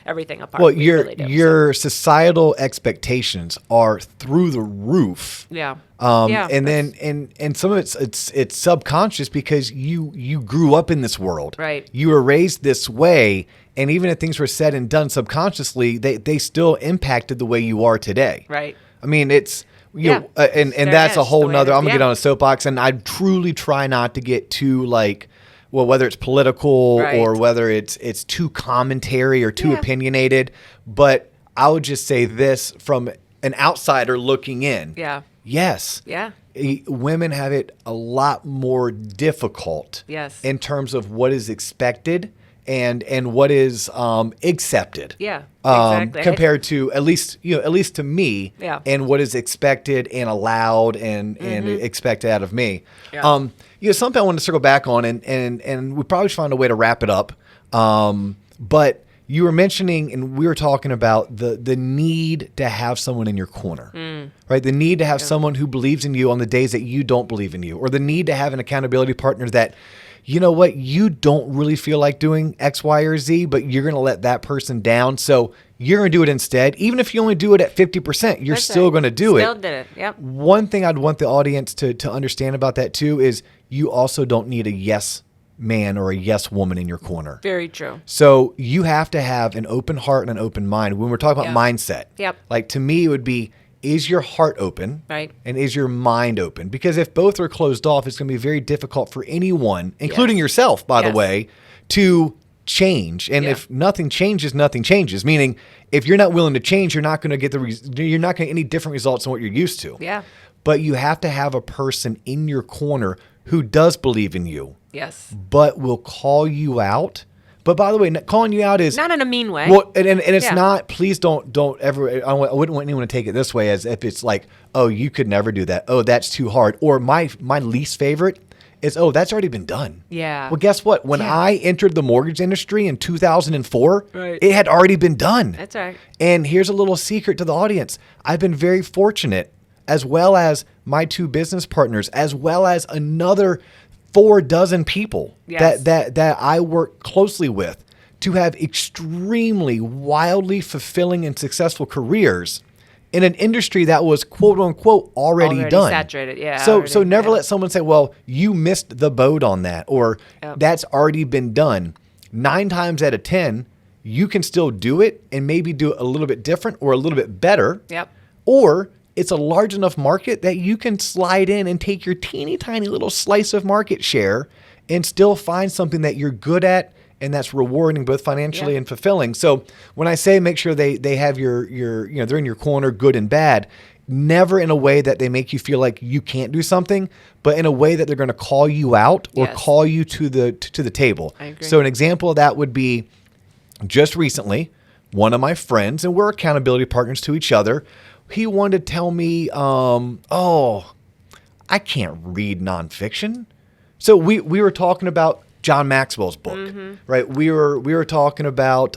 everything apart. Well, We really do, your societal expectations are through the roof. Yeah. And then and some of it's subconscious, because you grew up in this world. Right. You were raised this way, and even if things were said and done subconsciously, they still impacted the way you are today. Right. I mean, it's and There that's is a whole the way nother. it is. I'm gonna get on a soapbox, and I truly try not to get too like, well, whether it's political Right. or whether it's too commentary or too opinionated. But I would just say this from an outsider looking in. Yeah. Yes. Yeah. Women have it a lot more difficult. Yes. In terms of what is expected and what is accepted. Yeah, exactly. Compared to at least to me. Yeah. And what is expected and allowed and expected out of me. Yeah. Something I want to circle back on, and we probably should find a way to wrap it up. But you were mentioning, and we were talking about the need to have someone in your corner, right? The need to have someone who believes in you on the days that you don't believe in you, or the need to have an accountability partner that, you know what, you don't really feel like doing X, Y, or Z, but you're going to let that person down. So you're going to do it instead. Even if you only do it at 50%, you're That's still right. going to do Still it. did it. Yep. One thing I'd want the audience to understand about that too is you also don't need a yes man or a yes woman in your corner. Very true. So you have to have an open heart and an open mind. When we're talking about Yep. mindset, Yep. like to me, it would be, is your heart open? Right. And is your mind open? Because if both are closed off, it's going to be very difficult for anyone, including yourself, by the Yes. way, to change. And Yeah. if nothing changes, nothing changes. Meaning, if you're not willing to change, you're not going to get you're not going to get any different results than what you're used to. Yeah. But you have to have a person in your corner who does believe in you, Yes. but will call you out. But by the way, calling you out is Not in a mean way. well, and it's Yeah. not. Please don't ever. I wouldn't want anyone to take it this way, as if it's like, oh, you could never do that. Oh, that's too hard. Or my least favorite is, oh, that's already been done. Yeah. Well, guess what? When I entered the mortgage industry in 2004, Right. it had already been done. That's right. And here's a little secret to the audience. I've been very fortunate, as well as my 2 business partners, as well as another 4 dozen people Yes. that I work closely with, to have extremely wildly fulfilling and successful careers in an industry that was quote unquote already done. Saturated, yeah. So never let someone say, well, you missed the boat on that, or that's already been done. 9 times out of 10, you can still do it and maybe do it a little bit different or a little bit better. Yep. Or it's a large enough market that you can slide in and take your teeny tiny little slice of market share and still find something that you're good at and that's rewarding both financially and fulfilling. So when I say make sure they have your they're in your corner, good and bad, never in a way that they make you feel like you can't do something, but in a way that they're going to call you out or call you to the table. I agree. So an example of that would be just recently, one of my friends, and we're accountability partners to each other, he wanted to tell me, I can't read nonfiction. So we were talking about John Maxwell's book, right? We were talking about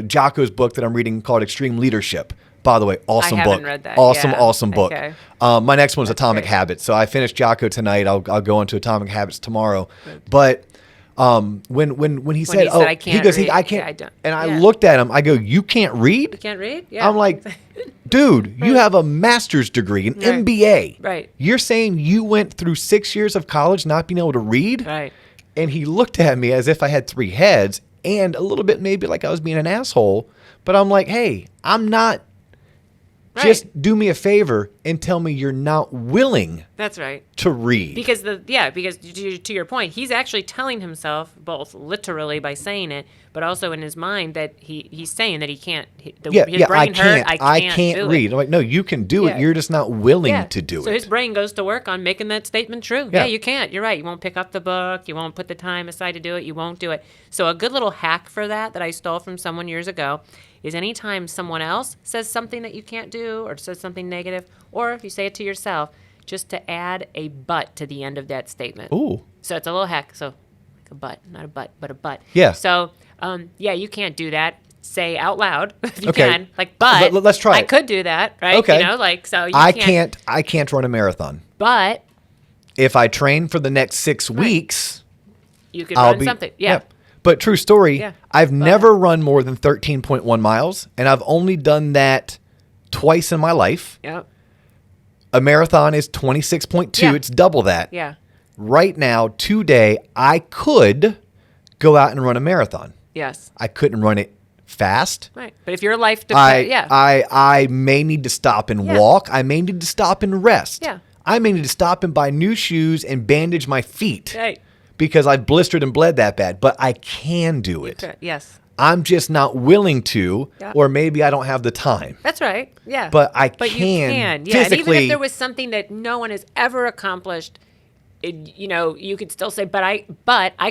Jocko's book that I'm reading called Extreme Leadership. By the way, awesome book. I haven't read that. Awesome book. Okay. My next one's Atomic Habits. So I finished Jocko tonight. I'll go into Atomic Habits tomorrow. But when he said, I can't he goes, read. I can't. Yeah, I don't. And I looked at him. I go, you can't read? You can't read? Yeah. I'm like, dude, you have a master's degree, an MBA. Right. You're saying you went through 6 years of college not being able to read? Right. And he looked at me as if I had 3 heads and a little bit maybe like I was being an asshole. But I'm like, hey, I'm not. Right. Just do me a favor and tell me you're not willing That's right. to read. Because to your point, he's actually telling himself, both literally by saying it, but also in his mind, that he's saying that he can't. His brain hurt. I can't read. I'm like, no, you can do it. You're just not willing to do it. So his brain goes to work on making that statement true. Yeah, you can't. You're right. You won't pick up the book. You won't put the time aside to do it. You won't do it. So a good little hack for that I stole from someone years ago is anytime someone else says something that you can't do or says something negative, or if you say it to yourself, just to add a but to the end of that statement. Ooh. So it's a little hack. So like a but, not a but, but a but. Yeah. So, you can't do that. Say out loud if you can. Like, but let's try it. I could do that, right? Okay. So you I can't run a marathon. But if I train for the next 6 weeks, you could run something. Yeah. But true story, Yeah. I've never run more than 13.1 miles, and I've only done that twice in my life. Yep. A marathon is 26.2. Yeah. It's double that. Yeah. Right now, today, I could go out and run a marathon. Yes. I couldn't run it fast. Right. But if your life depends, I may need to stop and walk. I may need to stop and rest. Yeah. I may need to stop and buy new shoes and bandage my feet. Right. Because I've blistered and bled that bad. But I can do it. Okay. Yes. I'm just not willing to, or maybe I don't have the time. That's right. Yeah. But I But can. you can. Yeah. Physically, And even if there was something that no one has ever accomplished, you could still say, but I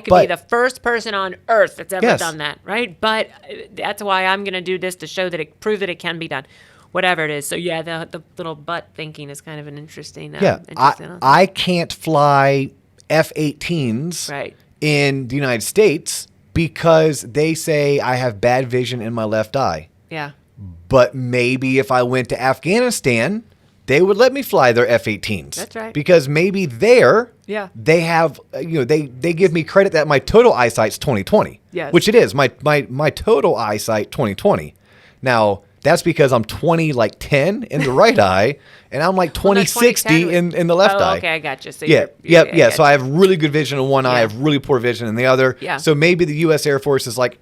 could be the first person on earth that's ever done that, right? But that's why I'm going to do this to show prove that it can be done, whatever it is. So yeah, the little but thinking is kind of an interesting. I can't fly F-18s in the United States because they say I have bad vision in my left eye. Yeah. But maybe if I went to Afghanistan, they would let me fly their F-18s. That's right. Because maybe they have, they give me credit that my total eyesight's 20/20. Yes. Which it is. My total eyesight 20/20. Now, that's because I'm 20/10 in the right eye, and I'm like 20/60 in the left eye. Okay, I got you. So yeah. So I have really good vision in one eye. I have really poor vision in the other. Yeah. So maybe the U.S. Air Force is like,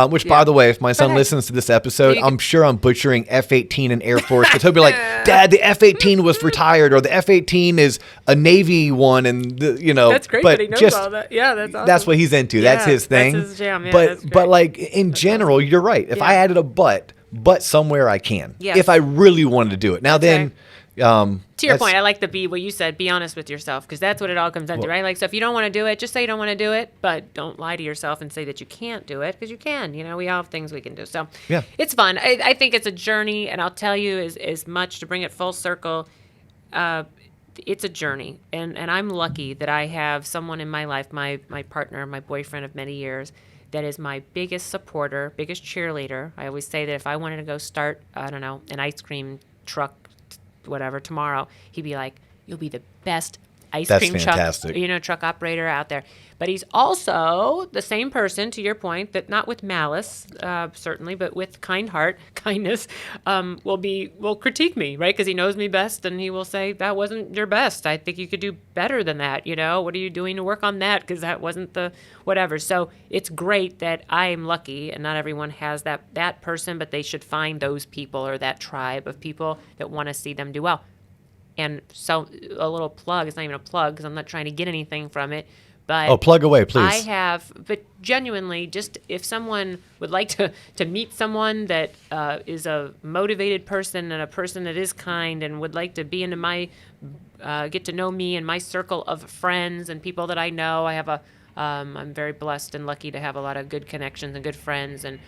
which, by the way, if my son listens to this episode, I'm sure I'm butchering F-18 and Air Force, because he'll be like, Dad, the F-18 was retired, or the F-18 is a Navy one, and That's great that he knows all that. Yeah, that's awesome. That's what he's into. That's his thing. That's his jam. Yeah, but like in general, you're right. If I added a but somewhere I can. Yes. If I really wanted to do it. Now then, to your point, I like what you said, be honest with yourself, because that's what it all comes down to, right? Like, so if you don't want to do it, just say you don't want to do it, but don't lie to yourself and say that you can't do it, because you can. We all have things we can do. So it's fun. I think it's a journey, and I'll tell you as much to bring it full circle. it's a journey, and I'm lucky that I have someone in my life, my partner, my boyfriend of many years, that is my biggest supporter, biggest cheerleader. I always say that if I wanted to go start, I don't know, an ice cream truck, whatever, tomorrow, he'd be like, "You'll be the best ice That's cream fantastic. truck operator out there." But he's also the same person, to your point, that not with malice, certainly, but with kind heart, kindness, will critique me, right? Because he knows me best, and he will say, "That wasn't your best. I think you could do better than that. What are you doing to work on that? Because that wasn't the whatever." So it's great that I am lucky, and not everyone has that person, but they should find those people or that tribe of people that want to see them do well. And so a little plug, it's not even a plug because I'm not trying to get anything from it. But plug away, please. but genuinely, just if someone would like to meet someone that is a motivated person and a person that is kind and would like to be into my, get to know me and my circle of friends and people that I know, I'm very blessed and lucky to have a lot of good connections and good friends and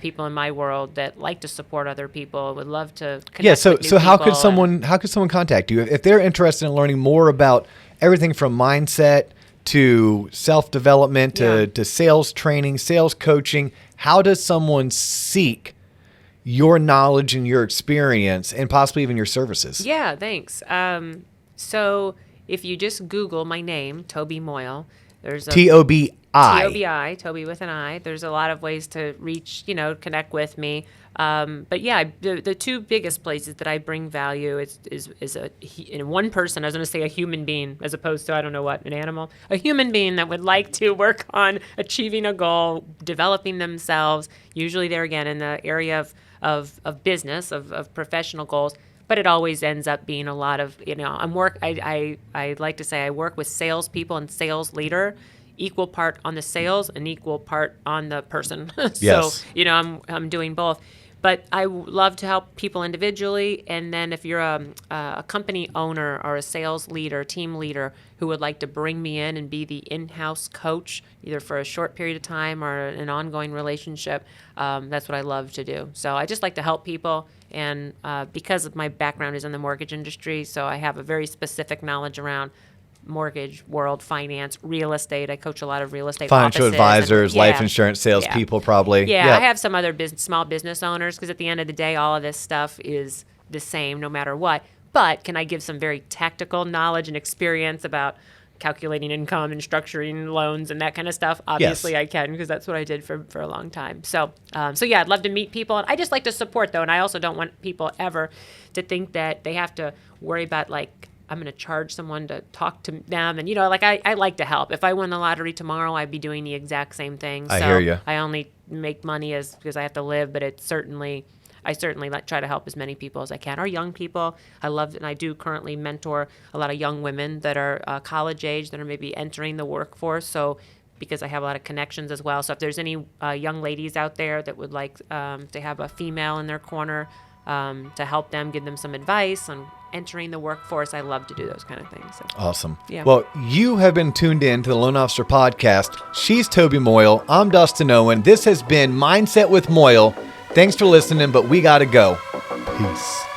people in my world that like to support other people, would love to connect with new so how could people someone contact you if they're interested in learning more about everything from mindset to self-development to sales training, sales coaching? How does someone seek your knowledge and your experience and possibly even your services? Yeah, thanks. So if you just Google my name, Tobi Moyle, there's a Tobi. Tobi, Tobi with an I. There's a lot of ways to reach, connect with me. But yeah, the two biggest places that I bring value is in one person. I was going to say a human being as opposed to, I don't know what, an animal. A human being that would like to work on achieving a goal, developing themselves. Usually they're, again, in the area of business, of professional goals. But it always ends up being a lot of, I like to say I work with salespeople and sales leader, equal part on the sales and equal part on the person. Yes. So, I'm doing both. But I love to help people individually. And then if you're a company owner or a sales leader, team leader who would like to bring me in and be the in-house coach, either for a short period of time or an ongoing relationship, that's what I love to do. So I just like to help people. And because of my background is in the mortgage industry, so I have a very specific knowledge around mortgage world, finance, real estate. I coach a lot of real estate financial offices advisors, and, life insurance salespeople, probably. Yeah, I have some other small business owners because at the end of the day, all of this stuff is the same no matter what. But can I give some very tactical knowledge and experience about calculating income and structuring loans and that kind of stuff? Obviously, yes. I can because that's what I did for a long time. So yeah, I'd love to meet people. And I just like to support, though. And I also don't want people ever to think that they have to worry about, like, I'm going to charge someone to talk to them. And, I like to help. If I won the lottery tomorrow, I'd be doing the exact same thing. I hear you. I only make money because I have to live, but I certainly try to help as many people as I can, or young people. I love, and I do currently mentor a lot of young women that are college age that are maybe entering the workforce. So because I have a lot of connections as well. So if there's any young ladies out there that would like to have a female in their corner to help them, give them some advice on entering the workforce, I love to do those kind of things. So. Awesome. Yeah. Well, you have been tuned in to the Loan Officer Podcast. She's Tobi Moyle. I'm Dustin Owen. This has been Mindset with Moyle. Thanks for listening, but we got to go. Peace.